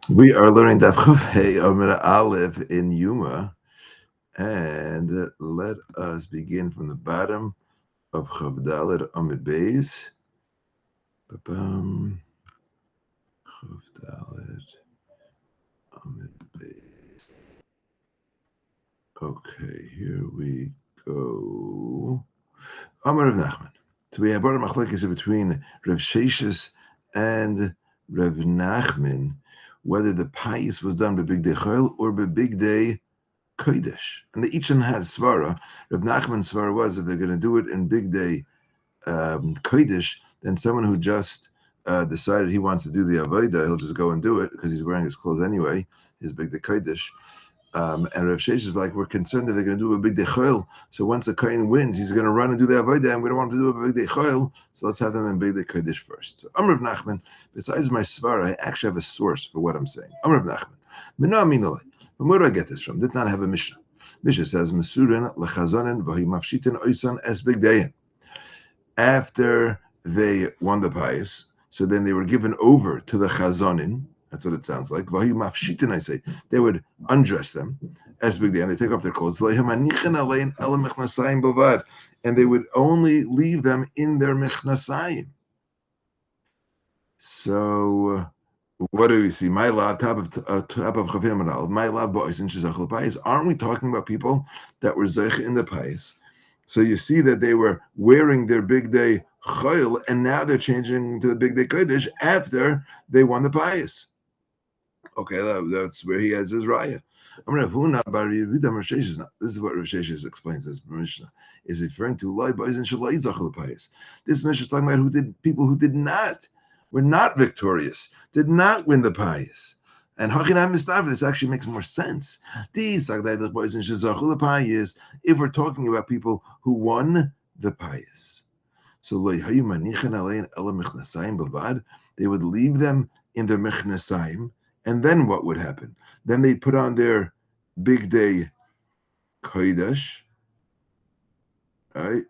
We are learning Daf Chuf Hey Amid Aleph in Yoma, and let us begin from the bottom of Chav Dalet Amid Beis. Ba-bam. Chav Dalet Amid Beis. Okay, here we go. Amar Rav Nachman. So we have brought a machlekes between Rav Sheshes and Rav Nachman, whether the Payis was done by Big Day Chol or by Big Day Kodesh. And they each one had svara. Rav Nachman's svara was if they're going to do it in Big Day Kodesh, then someone who just decided he wants to do the Avodah, he'll just go and do it because he's wearing his clothes anyway, his Big Day Kodesh. And Rav Sheish is like, we're concerned that they're going to do a Big Day Chol. So once a Kohen wins, he's going to run and do the Avodah, and we don't want him to do a Big Day Chol. So let's have them in Big Day Kodesh first. So Rav Nachman, besides my svara, I actually have a source for what I'm saying. Rav Nachman. Mina minolai. From where do I get this from? Did not have a Mishnah. Mishnah says, Mesurin lechazonin v'hi mafshitin oisan es bigdayin. After they won the Payis, so then they were given over to the chazonin. That's what it sounds like. V'hi mafshitin, I say. They would undress them as bigdayin. They take off their clothes. And they would only leave them in their mechnasayim. So what do we see? My love, top of Chavim Adal. My love, boys and Shizach Payis. Aren't we talking about people that were zeich in the Payis? So you see that they were wearing their Big Day Chayil, and now they're changing to the Big Day Kodesh after they won the Payis. Okay, that's where he has his raya. This is what Rav Sheshes explains as Mishnah is referring to Lai boys and Shalai Zachal Payis. This Mishnah is talking about people who were not victorious, did not win the Payis. And Hachinam Mistav, this actually makes more sense. These boys and Shazachul Payis, if we're talking about people who won the Payis. So they would leave them in their mechnasayim, and then what would happen? Then they'd put on their Big Day Kodesh, right?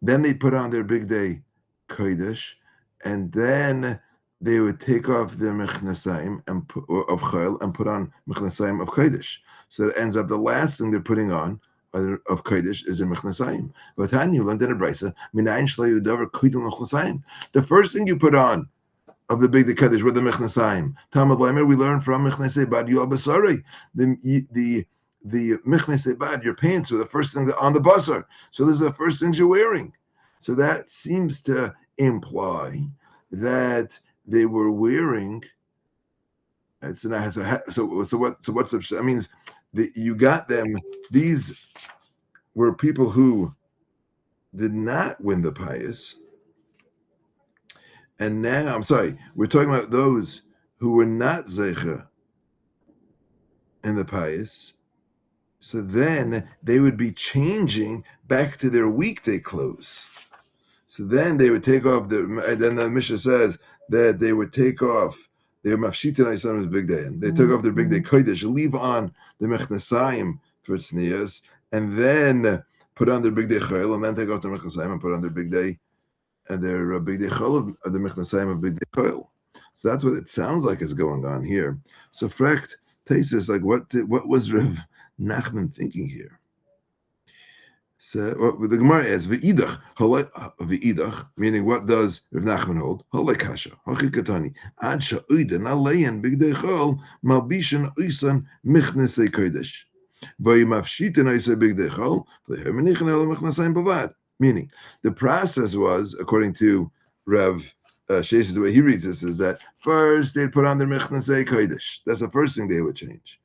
Then they'd put on their Big Day Kodesh, and then they would take off their mechnasayim of chayil and put on mechnasayim of kodesh. So it ends up the last thing they're putting on of kodesh is their mechnasayim. But you learned in a brisa, the first thing you put on of the big kodesh were the mechnasayim. Talmud Leimer, we learn from mechnasay bad yol basari. The mechnasay bad, your pants are the first thing on the basar. So those are the first things you're wearing. So that seems to imply that they were wearing. So what's that means? You got them. These were people who did not win the Payis, and now we're talking about those who were not zeicha in the Payis. So then they would be changing back to their weekday clothes. So then they would take off then the Mishnah says that they would take off their mafshitin Islam Big Day. And they took off their Big Day Kodesh, leave on the mechnasayim for tznias, and then put on their Big Day Chayil, and then take off their mechnasayim and put on their Big Day and their Big Day Chayil of the mechnasayim of Big Day Chayil. So that's what it sounds like is going on here. So Frecht Taisis, like what was Rav Nachman thinking here? So the Gemara is v'idach, meaning what does Rav Nachman hold? Holei kasha, hochi katani, ad sha'uida naleyan bigdei chol malbishan uisan michnesei kodesh, v'yimafshitin uisan bigdei chol v'hermenichan el michnasayim bavad. Meaning, the process was, according to Rav Sheshes, the way he reads this, is that first they'd put on their michnesei kodesh. That's the first thing they would change.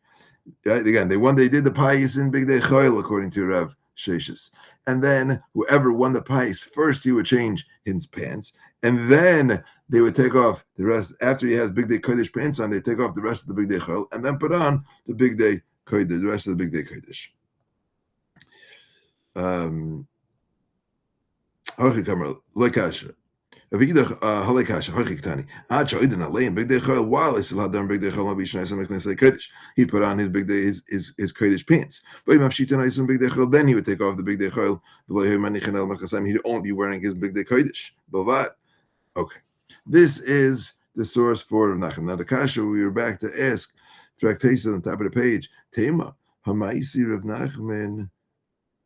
Right? Again, they did the Payis in bigdei chol, according to Rav Sheshes. And then whoever won the Payis, first he would change his pants, and then they would take off the rest. After he has Big Day Kodesh pants on, they take off the rest of the Big Day Chol, and then put on the Big Day Kodesh, the rest of the Big Day Kodesh. While I still had he put on his big day his kodesh pants. Then he would take off the big day chayil. He'd only be wearing his big day kodesh. Okay, this is the source for Rav Nachman. Now the kasha we were back to ask, tractation on top of the page. Tema hamaisi Rav Nachman,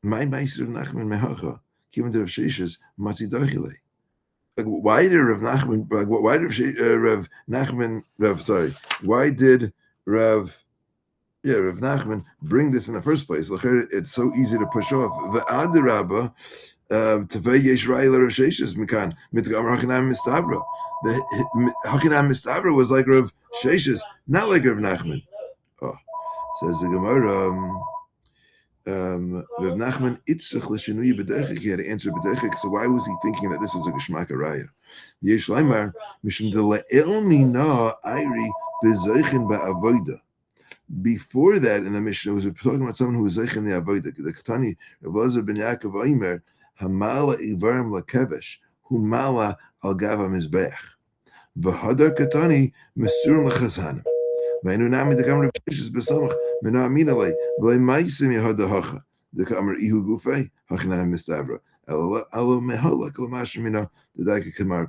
my maisi Rav Nachman mehacha given to Rav Sheshes matzi dachile. Like why did Rav Nachman? Like why did Rav Nachman? Why did Rav Nachman bring this in the first place? It's so easy to push off. The Adirabba. Tevei yesh raya l'Rav Sheshes mikan mitgamar Hakinam Mistavra. The Hakinam Mistavra was like Rav Sheshes, not like Rav Nachman. Oh, says the Gemara. Rav Nachman itzrich l'shinui b'deichik. He had to answer b'deichik. So why was he thinking that this was a geshmak raya? Yesh laimar mishum de le'el mina ayri b'zeichin ba'avoda. Before that, in the Mishnah, was talking about someone who was zeich in the avoda. The Ketani Rav Elazar ben Yaakov Oimer. Hamala ivarim lakevesh, humala al gava mizbeach. V'hadar katani mesurim lachazhanim. V'enu nami dekam Rav Sheshes besamach mena aminalei v'lei maisim yehada hacha dekamer ihu gufei hachinam mistavra alo mehalak l'mashim mina dedaika kamar.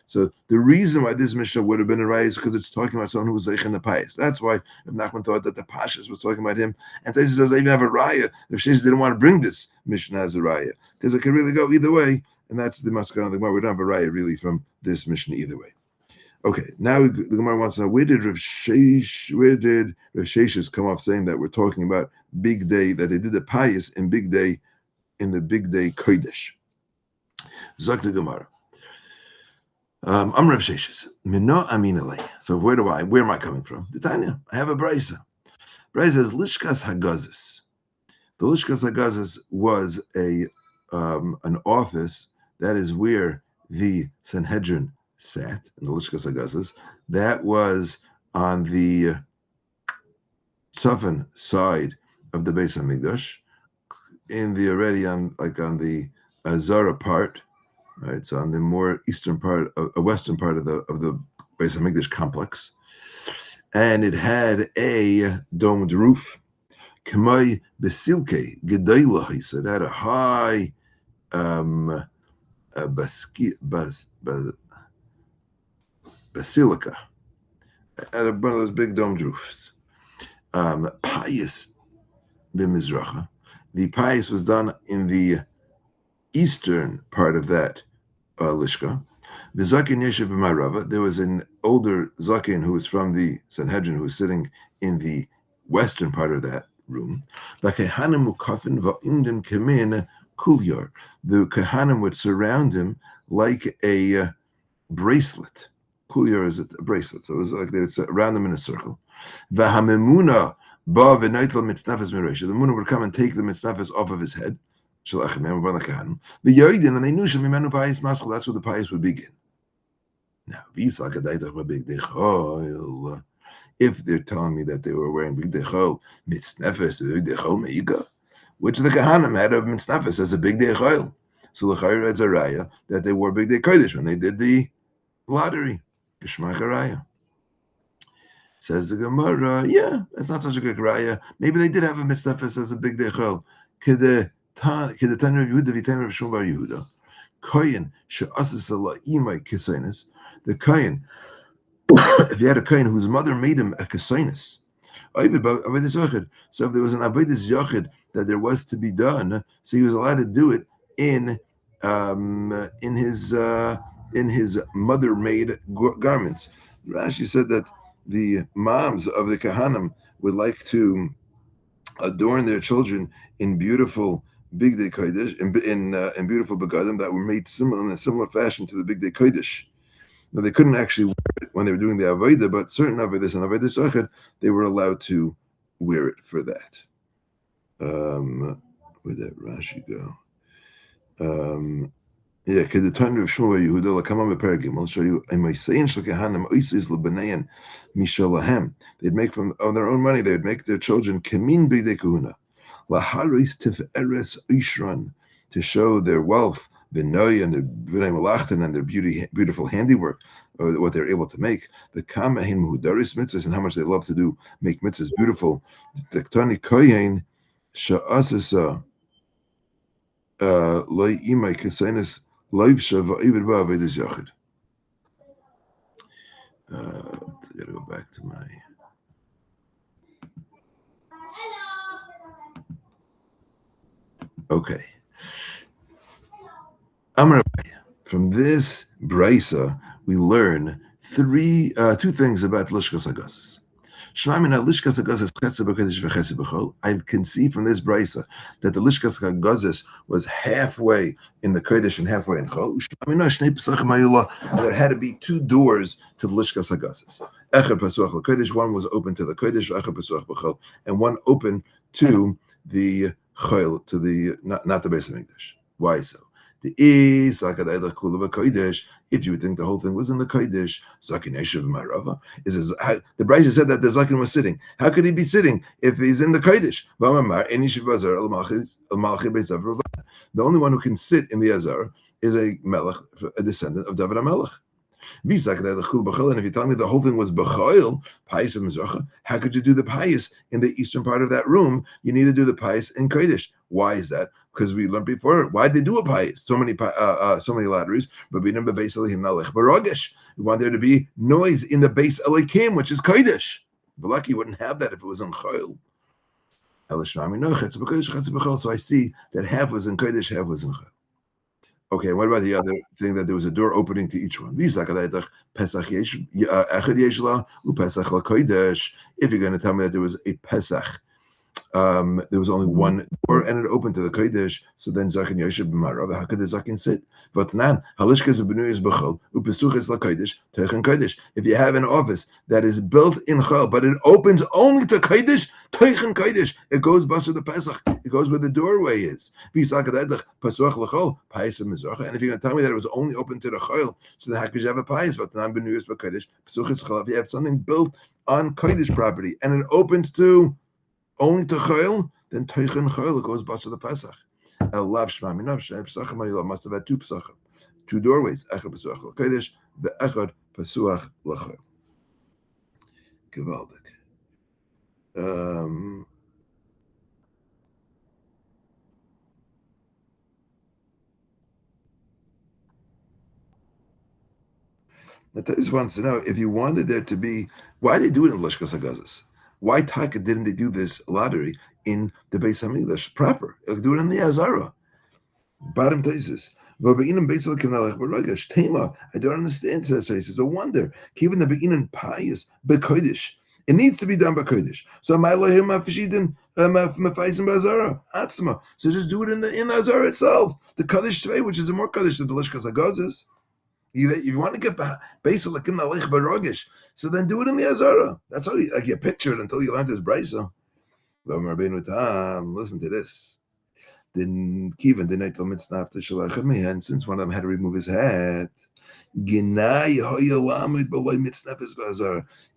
So the reason why this Mishnah would have been a raya is because it's talking about someone who was zeich in the Payis. That's why Rav Nachman thought that the Pashas was talking about him. And Taisus says they even have a raya. Rav Sheshes didn't want to bring this Mishnah as a raya because it could really go either way. And that's the Maskana of the Gemara. We don't have a raya really from this Mishnah either way. Okay, now the Gemara wants to know where did Rav Sheshes come off saying that we're talking about big day, that they did the Payis in big day, in the big day Kodesh. Zok the Gemara. I'm Rav Sheshes. Mino aminalei. So where am I coming from? The Tanya. I have a brisa. Brisa says Lishkas Hagazis. The Lishkas Hagazis was an office that is where the Sanhedrin sat in the Lishkas Hagazis. That was on the southern side of the Beis HaMikdash, on the Azara part, right? So on the more eastern part, western part of the Beis HaMikdash complex, and it had a domed roof. Kamay Basilke Gedela, he said, had a high basilica, had one of those big domed roofs. Payis b'mizracha. The Payis was done in the eastern part of that lishka. The Zakin Yeshiv b'Marava. There was an older Zakin who was from the Sanhedrin who was sitting in the western part of that room. The Kohanim mukafin va'imdim kemin kulyar. The Kohanim would surround him like a bracelet. Kulyar is a bracelet, so it was like they would surround him in a circle. V'hamemuna ba v'naitl mitznafes miresh. The Muna would come and take the mitznafes off of his head. The Yoidin, and they knew Shemimenu Payis Maskal. That's where the Payis would begin. Now, if they're telling me that they were wearing big dechol mitznafes, big dechol meiga, which the Kohanim had of mitznafes as a big dechol. So l'chayr adz araya that they wore big day kodesh when they did the lottery. Geshmak araya. Says the Gemara, yeah, it's not such a good raya. Maybe they did have a mitznafes as a big dechol. The Tanya Yehuda v'Tanya Rav Shmuel bar Yehuda, Kohen she'asas la'imai kesainis. The Kohen, if you had a Kohen whose mother made him a kesainis, so if there was an avodas yachid that there was to be done, so he was allowed to do it in his mother-made garments. Rashi said that the moms of the Kohanim would like to adorn their children in beautiful big day kodesh, in beautiful begadim that were made in a similar fashion to the big day kodesh. Now they couldn't actually wear it when they were doing the avodah, but certain avodas and avodas achad they were allowed to wear it for that. Where'd that Rashi go? Yeah, because the Tanya of Shmuel Yehuda lakamam beperagim. I'll show you. They'd make from their own money. They'd make their children kamin b'idei kahuna, laharis tiferes ishran, to show their wealth, v'noy and their v'nei malachtan and their beautiful handiwork, or what they're able to make. The kamahin muhudaris mitzvahs and how much they love to make mitzvahs beautiful. The Tani koyin sha'asasa loy imay kesainis. The I gotta go back to my. Okay. From this brisa, we learn two things about lishkas hagazis. I can see from this brisa that the lishkas hagazis was halfway in the kodesh and halfway in chol. There had to be two doors to the lishkas hagazis. One was open to the kodesh, and one open to the chol, to the not the Beis HaMikdash. Why so? The is if you would think the whole thing was in the Kodesh, Zakin Yeshiv Marava, the Brisa said that the Zakin was sitting. How could he be sitting if he's in the Kodesh? The only one who can sit in the Azar is a Melech, a descendant of David HaMelech. And if you tell me the whole thing was B'choil, Payis of Mizracha, how could you do the Payis in the eastern part of that room? You need to do the Payis in Kodesh. Why is that? Because we learned before. Why did they do a Payis? So many lotteries. But we want there to be noise in the base Elikim, which is Kodesh. But lucky you wouldn't have that if it was on Choil. So I see that half was in Kodesh, half was in Choil. Okay, what about the other thing that there was a door opening to each one? If you're going to tell me that there was a Pesach, there was only one door and it opened to the Kodesh, so then Zakin Yoshev b'marav, how could the Zakin sit? If you have an office that is built in Chol, but it opens only to Kodesh, Teichen Kodesh, it goes bust the Pesach, it goes where the doorway is. And if you're going to tell me that it was only open to the Chol, so then how could you have a Payis? If you have something built on Kodesh property and it opens to only to Chayil, then Teichen Chayil goes bust to the Pesach. El Lav Shema Minav Shnei Pesachim Hayil must have had two Pesachim, two doorways. Echad Pesuach LaKodesh, the Echad Pesuach LaChayil. Gewaldig. Natais wants to know if you wanted there to be, why they do it in Lishkas Hagazis? Why Taka didn't they do this lottery in the Beis HaMikdash proper? They'll do it in the Azara. Bottom thesis. I don't understand, says it's a wonder. Keeping the beginning Payis bekodesh. It needs to be done by kodesh. So so just do it in the Azara itself. The kodesh tvei, which is a more kodesh than the Lishkas Hagazis. If you want to get Beis Lakim Nalech Barogish, so then do it in the Azara. That's how you picture it until you learn this brisa. Listen to this. Then Kivan didn't tell Mitznaf to Shalach and since one of them had to remove his hat. It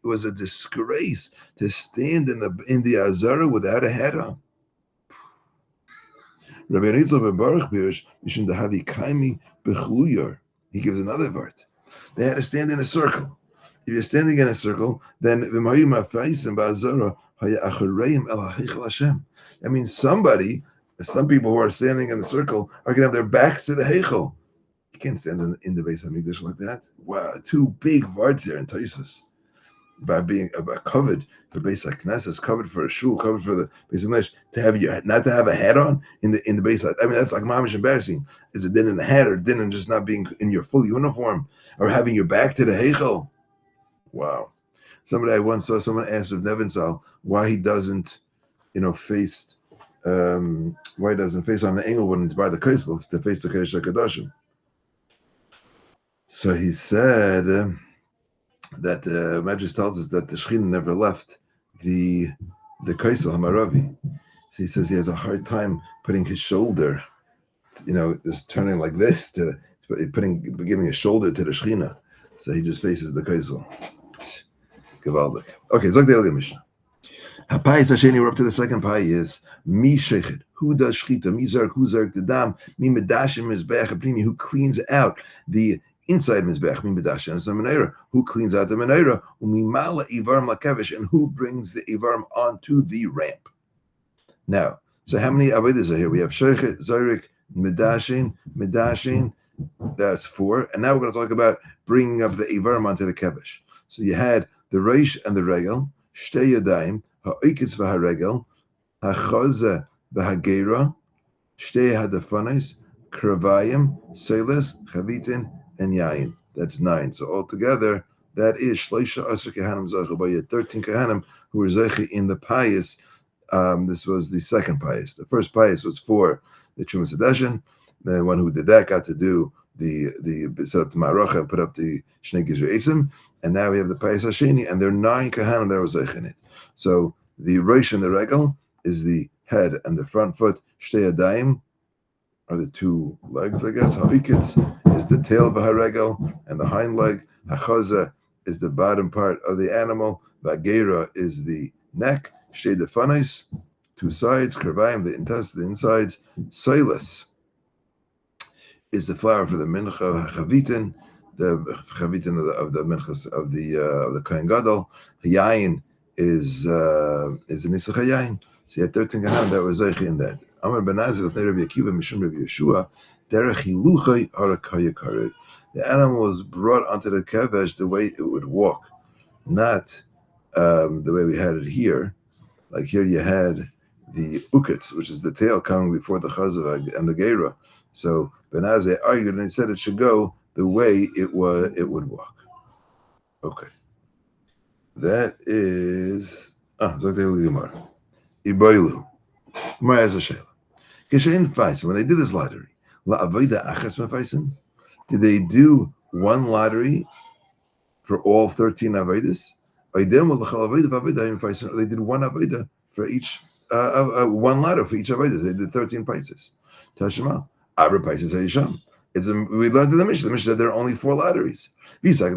was a disgrace to stand in the Azara without a hat on. He gives another word. They had to stand in a circle. If you're standing in a circle, then that means some people who are standing in the circle are going to have their backs to the heichel. You can't stand in the Beis HaMikdash like that. Wow, two big words there in Taisus about being covered for Beis HaKnesses, covered for a shul, covered for the Beis HaMikdash, not to have a hat on in the Beis. I mean, that's like mamish embarrassing. Is it din in a hat or din in just not being in your full uniform or having your back to the heichel? Wow. I once saw someone asked of Nevinsal why he doesn't, face. Why he doesn't face on the angle when it's by the Kaisel to face the Kodesh HaKadoshim. So he said that Medrash tells us that the Shechina never left the Kaisel Hamaravi. So he says he has a hard time putting his shoulder, just turning like this giving his shoulder to the Shechina. So he just faces the Kaisel. Gewaldig. Okay, Zog the Elgin Mishnah. Hapayis Hasheni, we're up to the second Payis. Mi Shechet. Who does Shchita? Mi Zark, who Zark the Dam? Mi Medashim Mizbeach Aprimi, who cleans out the inside Mizbeach, Mi Medashim, and some Menorah, who cleans out the Menorah, Umi Mala Ivarim Lakevish, and who brings the Ivarim onto the ramp. Now, so how many Avodas are here? We have Shechet, Zarek, Medashin, that's 4. And now we're going to talk about bringing up the Ivarim onto the Kevish. So you had the reish and the regel, shtei yadayim, ha'ikitz v'haregel, ha'choza v'hagera, shtei hadafanis, kravayim, seles, chavitin, and yayin. That's 9. So altogether, that is shleisha asr kehanim zachu. But you had 13 kehanim who were zechi in the Payis. This was the second Payis. The first Payis was for the Trumas Hadeshin. The one who did that got to do the set up the Ma'arocha and put up the Shnei Gizra Eitzim. And now we have the Payis Hasheni, and there are 9 Kahanim that were Zeich in it. So the Rosh and the Regel is the head and the front foot. Shtei Yadayim are the 2 legs, I guess. Ha'ikitz is the tail of a Haregel and the hind leg. Hachaza is the bottom part of the animal. Vagera is the neck. Shtei Defanis, 2 sides. Kravayim, the intestine, the insides. Silas is the flour for the mincha. Chavitin, the chavitin of the minchas of the kohen gadol. Yayin is the nisuch hayayin. So you had 13 kahanim that were zeichi in that. Amar benazir l'fnei Rabbi Akiva mishum Rabbi Yeshua derech hiluchay harakaya kared. The animal was brought onto the kevesh the way it would walk, not the way we had it here. Like here you had the uketz, which is the tail coming before the chazav and the gera. So Benazir argued and he said it should go the way it would walk. Okay. That is Zokteil Gemara. Iboilu. Gemara has a shayla. Keshein Faisim, when they did this lottery, La Avoida Achas Mefaisim, did they do one lottery for all 13 Avoidas? Or they did one Avoida for each one lottery for each Avoidas. They did 13 Paises. Tashima. Abra Paises Hayisham. We learned in the Mishnah. The Mishnah said there are only 4 lotteries. If they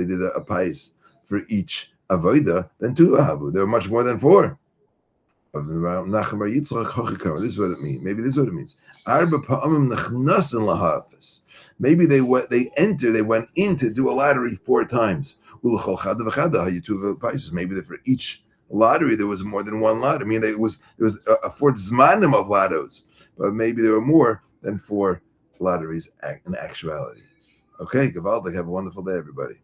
did a Pais for each Avoida, then 2 Ahavu. There are much more than 4. This is what it means. Maybe this is what it means. Maybe they went in to do a lottery 4 times. Maybe that for each lottery there was more than 1 lot. I mean, there was a 4 zmanim of lottos, but maybe there were more than 4 lotteries in actuality. Okay, Gavaldik, have a wonderful day, everybody.